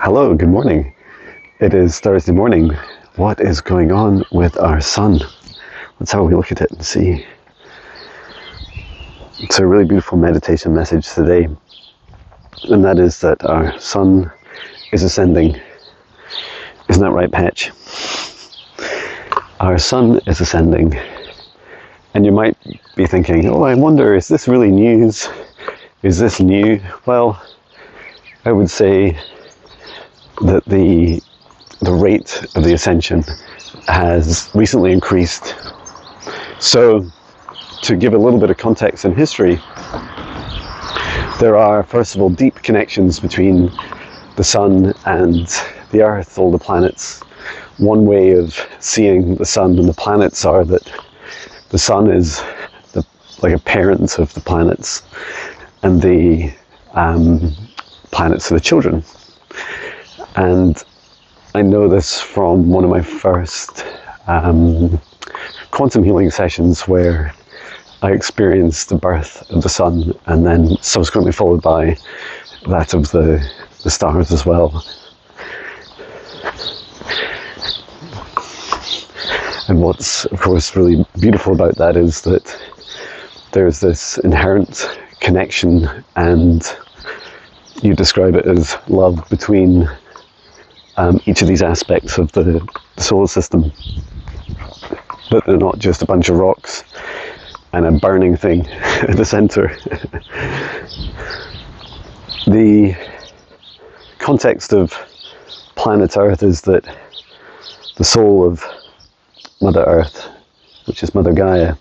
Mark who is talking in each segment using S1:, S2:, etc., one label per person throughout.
S1: Hello, good morning. It is Thursday morning. What is going on with our sun? Let's have a look at it and see. It's a really beautiful meditation message today, and that is that our sun is ascending. Isn't that right, Patch? Our sun is ascending, and you might be thinking, oh, I wonder, is this really news? Is this new? Well, I would say that the rate of the ascension has recently increased. So, to give a little bit of context and history, there are, first of all, deep connections between the sun and the earth, all the planets. One way of seeing the sun and the planets are that the sun is like a parent of the planets, and the planets are the children. And I know this from one of my first quantum healing sessions, where I experienced the birth of the sun and then subsequently followed by that of the stars as well. And what's, of course, really beautiful about that is that there's this inherent connection, and you describe it as love between each of these aspects of the solar system. But they're not just a bunch of rocks and a burning thing at the center. The context of planet Earth is that the soul of Mother Earth, which is Mother Gaia,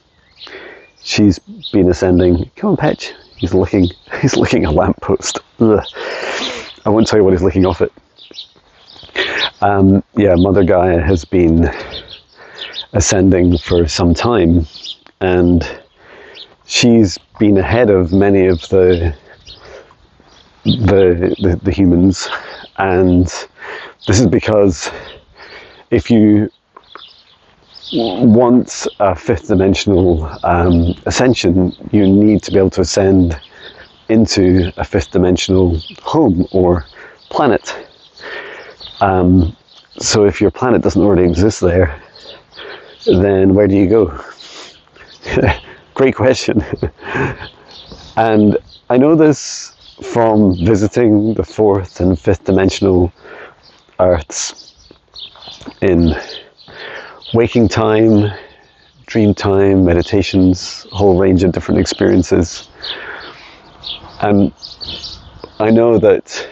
S1: she's been ascending. Come on, Patch. He's licking a lamppost. Ugh. I won't tell you what he's licking off it. Mother Gaia has been ascending for some time, and she's been ahead of many of the humans, and this is because if you want a fifth dimensional ascension, you need to be able to ascend into a fifth dimensional home or planet. So if your planet doesn't already exist there, then where do you go? Great question. And I know this from visiting the fourth and fifth dimensional Earths in waking time, dream time, meditations, a whole range of different experiences. And I know that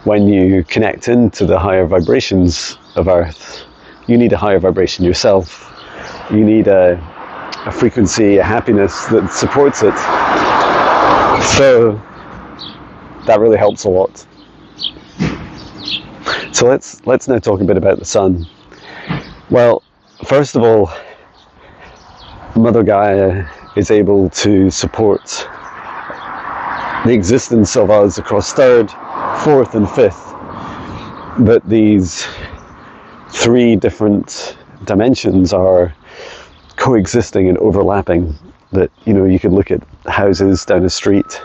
S1: when you connect into the higher vibrations of Earth, you need a higher vibration yourself. You need a frequency, a happiness that supports it. So that really helps a lot. So let's now talk a bit about the sun. Well, first of all, Mother Gaia is able to support the existence of us across third, fourth and fifth, but these three different dimensions are coexisting and overlapping. That, you know, you could look at houses down a street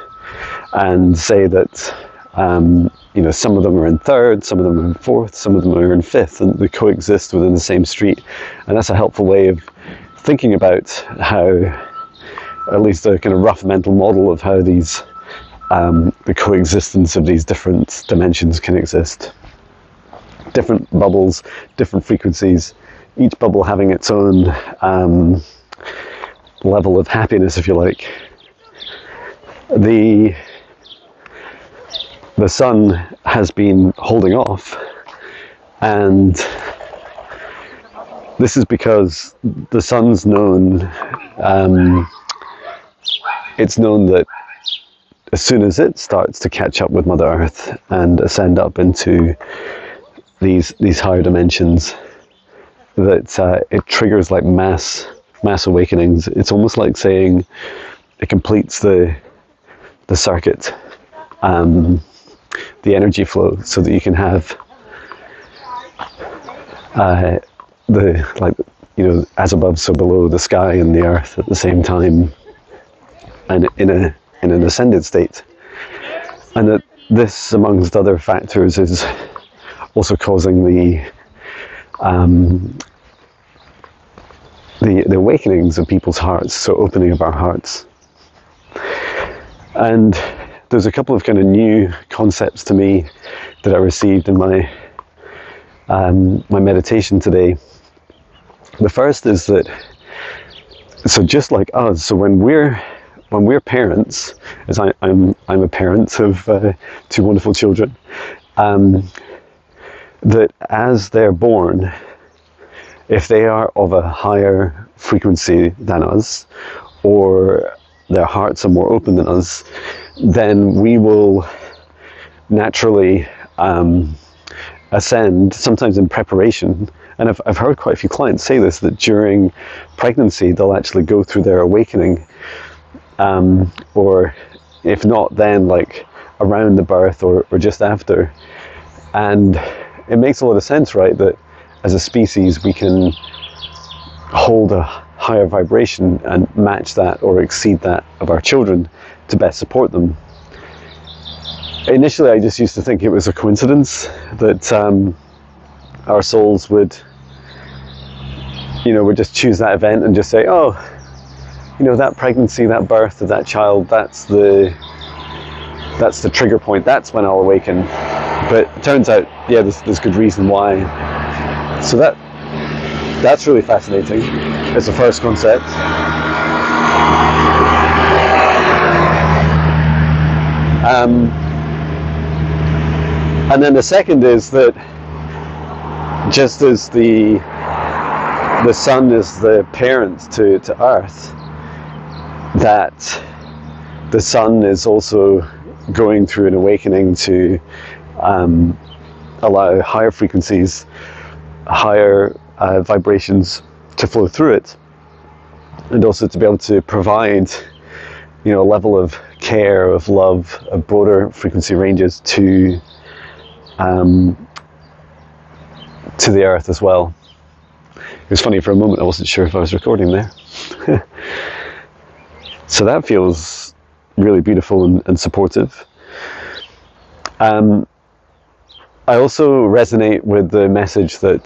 S1: and say that some of them are in third, some of them are in fourth, some of them are in fifth, and they coexist within the same street. And that's a helpful way of thinking about how, at least a kind of rough mental model of how these the coexistence of these different dimensions can exist. Different bubbles, different frequencies, each bubble having its own level of happiness, if you like. The sun has been holding off, and this is because the sun's known, it's known that as soon as it starts to catch up with Mother Earth and ascend up into these higher dimensions, that it triggers like mass awakenings. It's almost like saying it completes the circuit, the energy flow, so that you can have as above so below, the sky and the earth at the same time, and in an ascended state. And that this, amongst other factors, is also causing the awakenings of people's hearts, so opening of our hearts. And there's a couple of kind of new concepts to me that I received in my my meditation today. The first is that, so just like us, so when we're parents, as I'm a parent of two wonderful children, that as they're born, if they are of a higher frequency than us, or their hearts are more open than us, then we will naturally ascend, sometimes in preparation. And I've heard quite a few clients say this, that during pregnancy they'll actually go through their awakening, or if not then, like around the birth or just after. And it makes a lot of sense, right, that as a species we can hold a higher vibration and match that or exceed that of our children to best support them. Initially I just used to think it was a coincidence that our souls would just choose that event and just say, oh, that pregnancy, that birth of that child, that's the trigger point, that's when I'll awaken. But it turns out, yeah, there's good reason why. So that's really fascinating. It's the first concept. And then the second is that just as the sun is the parent to Earth, that the sun is also going through an awakening to allow higher frequencies, higher vibrations to flow through it, and also to be able to provide a level of care, of love, of broader frequency ranges to the Earth as well. It was funny, for a moment I wasn't sure if I was recording there. So that feels really beautiful and supportive. I also resonate with the message that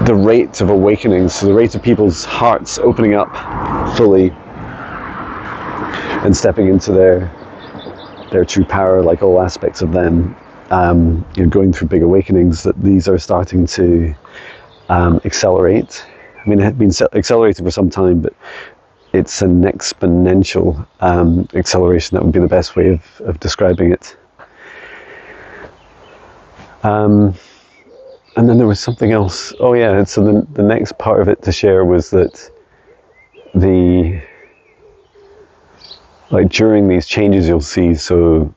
S1: the rate of awakening, so the rate of people's hearts opening up fully and stepping into their true power, like all aspects of them, going through big awakenings, that these are starting to accelerate. I mean, it had been accelerated for some time, but it's an exponential acceleration. That would be the best way of describing it. And then there was something else. Oh yeah, and so the next part of it to share was that during these changes you'll see, so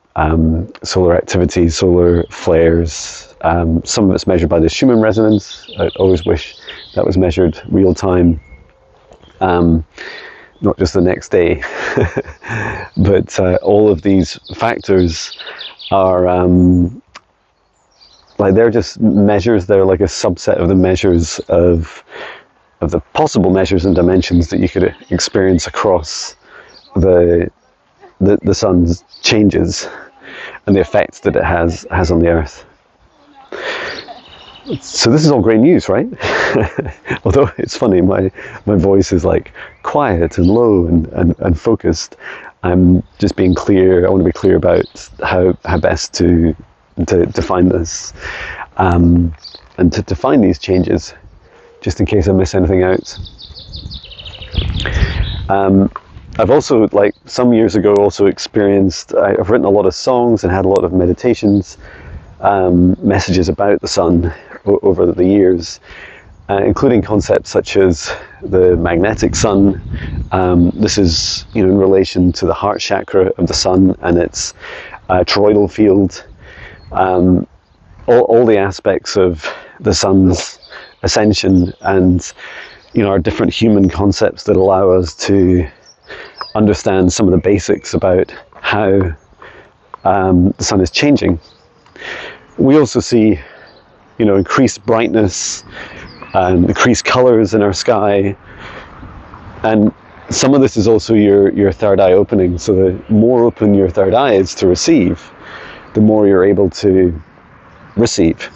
S1: solar activity, solar flares, some of it's measured by the Schumann resonance. I always wish that was measured real time, not just the next day. But all of these factors are they're just measures. They're like a subset of the measures of the possible measures and dimensions that you could experience across the sun's changes and the effects that it has on the Earth. So this is all great news, right? Although it's funny, my voice is like quiet and low and focused. I'm just being clear. I want to be clear about how best to define this, and to define these changes, just in case I miss anything out. I've also, some years ago, also experienced, I've written a lot of songs and had a lot of meditations, messages about the sun over the years, including concepts such as the magnetic sun. This is, in relation to the heart chakra of the sun and its toroidal field. All the aspects of the sun's ascension, and our different human concepts that allow us to understand some of the basics about how the sun is changing. We also see increased brightness, increased colors in our sky, and some of this is also your third eye opening. So the more open your third eye is to receive, the more you're able to receive.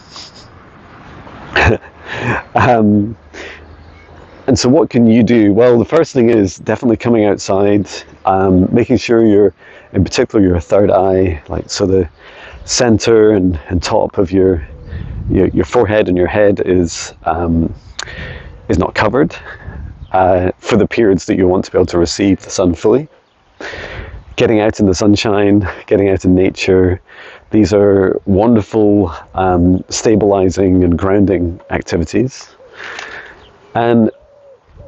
S1: And so what can you do? Well, the first thing is definitely coming outside, making sure in particular your third eye, like so the center and top of your forehead and your head is not covered for the periods that you want to be able to receive the sun fully. Getting out in the sunshine, getting out in nature, these are wonderful stabilizing and grounding activities. And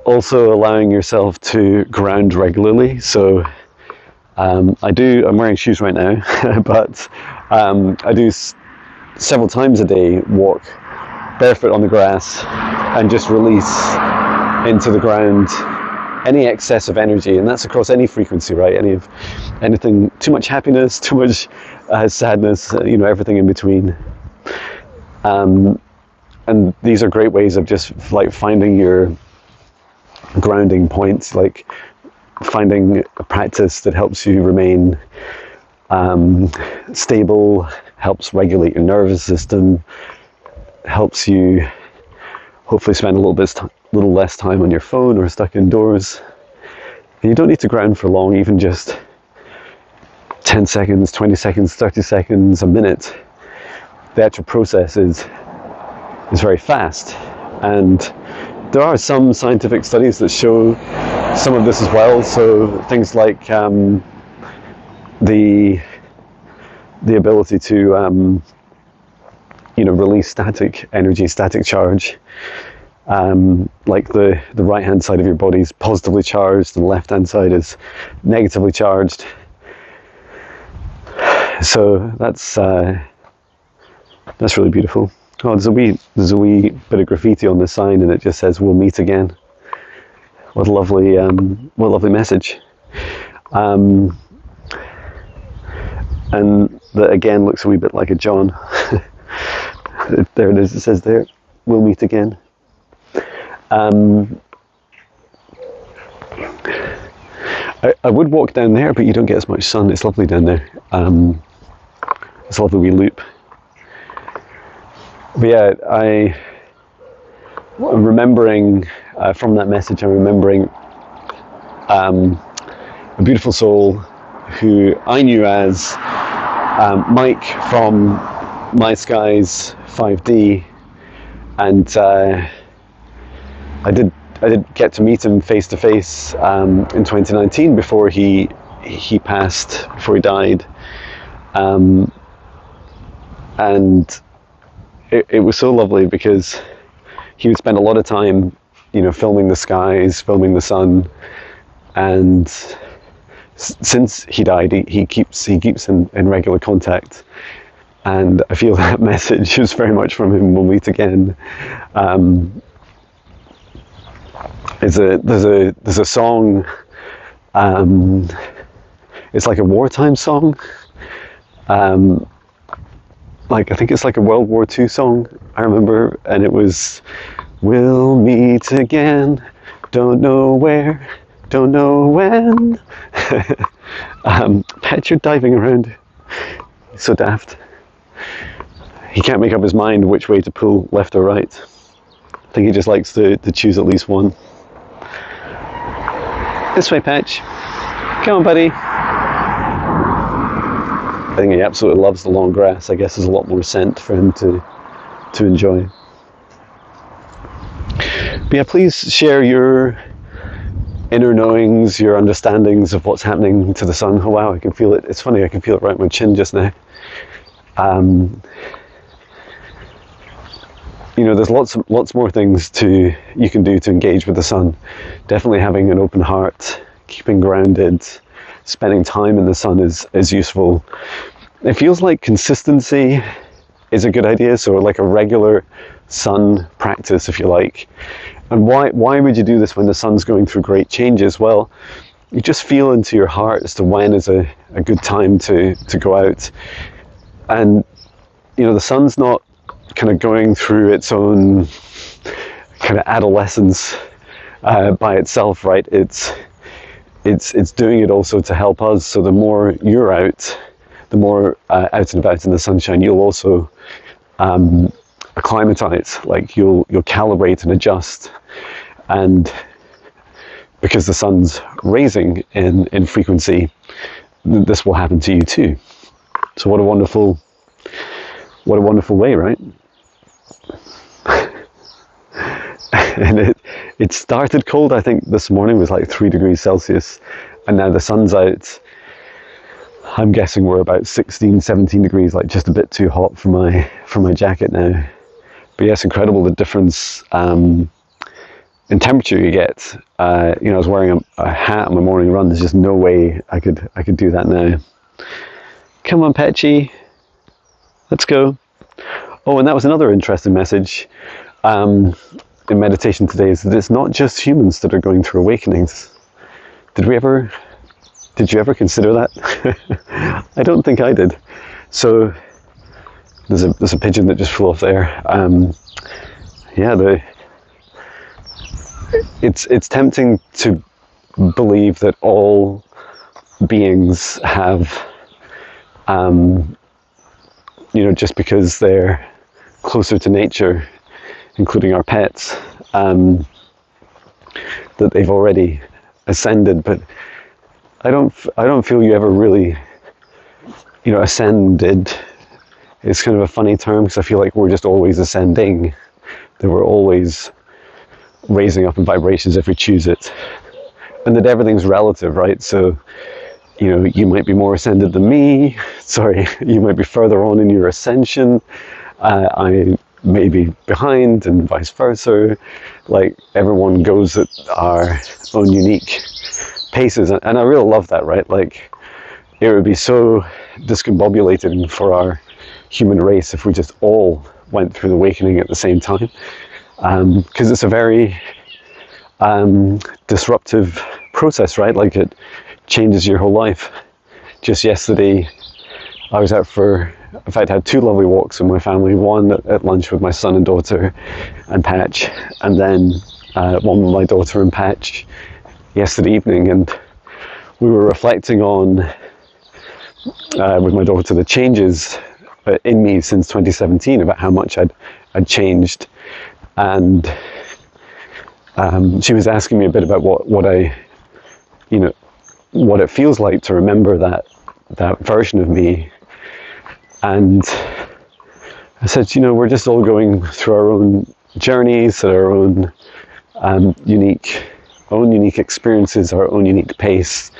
S1: also allowing yourself to ground regularly. So I'm wearing shoes right now, but I do several times a day walk barefoot on the grass and just release into the ground any excess of energy, and that's across any frequency, right? Anything, too much happiness, too much sadness, everything in between. And these are great ways of just like finding your grounding points, like finding a practice that helps you remain stable, helps regulate your nervous system, helps you hopefully spend a little less time on your phone or stuck indoors. And you don't need to ground for long, even just 10 seconds, 20 seconds, 30 seconds, a minute. The actual process is very fast, and there are some scientific studies that show some of this as well. So things like the ability to release static energy, static charge. Like the right hand side of your body is positively charged and the left hand side is negatively charged. So that's really beautiful. Oh, there's a wee bit of graffiti on the sign, and it just says "We'll meet again." What a lovely message. And that again looks a wee bit like a John. There it is. It says there, "We'll meet again." I would walk down there, but you don't get as much sun. It's lovely down there. It's a lovely wee loop. But yeah, I'm remembering from that message, I'm remembering a beautiful soul who I knew as Mike from My Skies 5D, and I did get to meet him face to face in 2019 before he passed, before he died, and it was so lovely because he would spend a lot of time, filming the skies, filming the sun, and since he died, he keeps in regular contact, and I feel that message is very much from him. We'll meet again. There's a song. It's like a wartime song. I think it's like a World War II song, I remember, and it was, "We'll meet again, don't know where, don't know when." Pat, you're diving around. He's so daft. He can't make up his mind which way to pull, left or right. I think he just likes to choose at least one. This way, Patch. Come on, buddy. I think he absolutely loves the long grass. I guess there's a lot more scent for him to enjoy. But yeah, please share your inner knowings, your understandings of what's happening to the sun. Oh wow, I can feel it. It's funny, I can feel it right on my chin just now. There's lots more things you can do to engage with the sun. Definitely having an open heart, keeping grounded, spending time in the sun is useful. It feels like consistency is a good idea, so like a regular sun practice, if you like. And why would you do this when the sun's going through great changes? Well, you just feel into your heart as to when is a good time to go out. And the sun's not kind of going through its own kind of adolescence by itself, right? it's doing it also to help us. So the more you're out, the more out and about in the sunshine, you'll also acclimatize. Like you'll calibrate and adjust, and because the sun's raising in frequency, this will happen to you too. So what a wonderful way, right? And it started cold. I think this morning was like 3 degrees Celsius, and now the sun's out. I'm guessing we're about 16, 17 degrees, like just a bit too hot for my jacket now. But yes, incredible the difference in temperature you get. I was wearing a hat on my morning run. There's just no way I could do that now. Come on, Petchy, let's go. Oh, and that was another interesting message in meditation today, is that it's not just humans that are going through awakenings. Did you ever consider that? I don't think I did. So there's a pigeon that just flew off there. It's tempting to believe that all beings have, just because they're closer to nature, including our pets, that they've already ascended. But I don't feel you ever really, ascended. It's kind of a funny term, because I feel like we're just always ascending, that we're always raising up in vibrations if we choose it, and that everything's relative, right? So, you might be more ascended than me. Sorry, you might be further on in your ascension. I may be behind, and vice versa. Like, everyone goes at our own unique paces, and I really love that, right? Like, it would be so discombobulating for our human race if we just all went through the awakening at the same time, because it's a very disruptive process, right? Like, it changes your whole life. Just yesterday, I was out in fact, I had 2 lovely walks with my family, one at lunch with my son and daughter and Patch, and then one with my daughter and Patch yesterday evening, and we were reflecting on, with my daughter, the changes in me since 2017, about how much I'd changed, and she was asking me a bit about what it feels like to remember that version of me. And I said, we're just all going through our own journeys, at our own unique experiences, our own unique pace.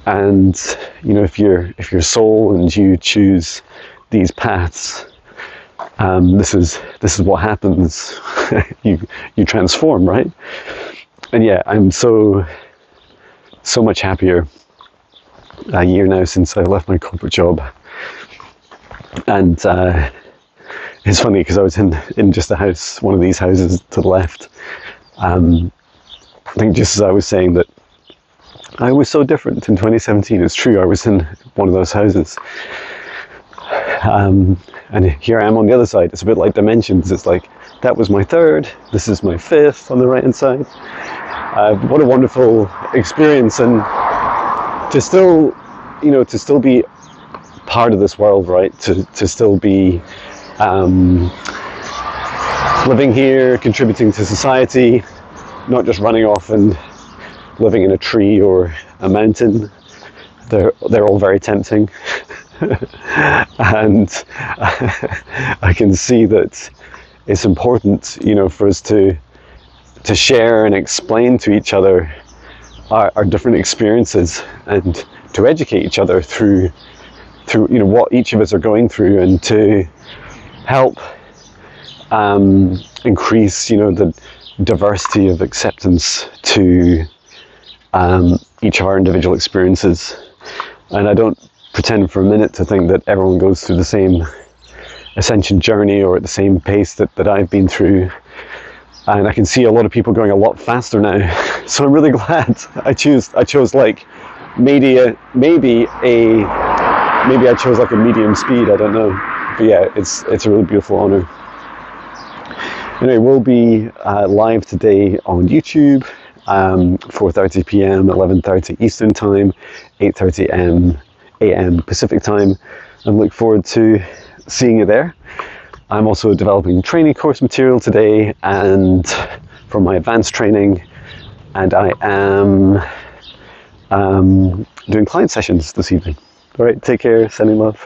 S1: And if you're soul and you choose these paths, this is what happens. you transform, right? And yeah, I'm so much happier a year now since I left my corporate job. And it's funny, because I was in just a house, one of these houses to the left. I think just as I was saying that I was so different in 2017, it's true, I was in one of those houses. And here I am on the other side. It's a bit like dimensions. It's like, that was my 3rd, this is my 5th on the right hand side. What a wonderful experience, and to still be part of this world, right? To still be living here, contributing to society, not just running off and living in a tree or a mountain. They're all very tempting. And I can see that it's important, for us to share and explain to each other our different experiences, and to educate each other through what each of us are going through, and to help increase the diversity of acceptance to each of our individual experiences. And I don't pretend for a minute to think that everyone goes through the same ascension journey or at the same pace that I've been through. And I can see a lot of people going a lot faster now. So I'm really glad I chose like maybe I chose like a medium speed, I don't know. But yeah, it's a really beautiful honor. Anyway, we'll be live today on YouTube 4:30 p.m, 11:30 Eastern Time, 8:30 a.m. Pacific Time, and look forward to seeing you there. I'm also developing training course material today and for my advanced training, and I am doing client sessions this evening. All right, take care, sending love.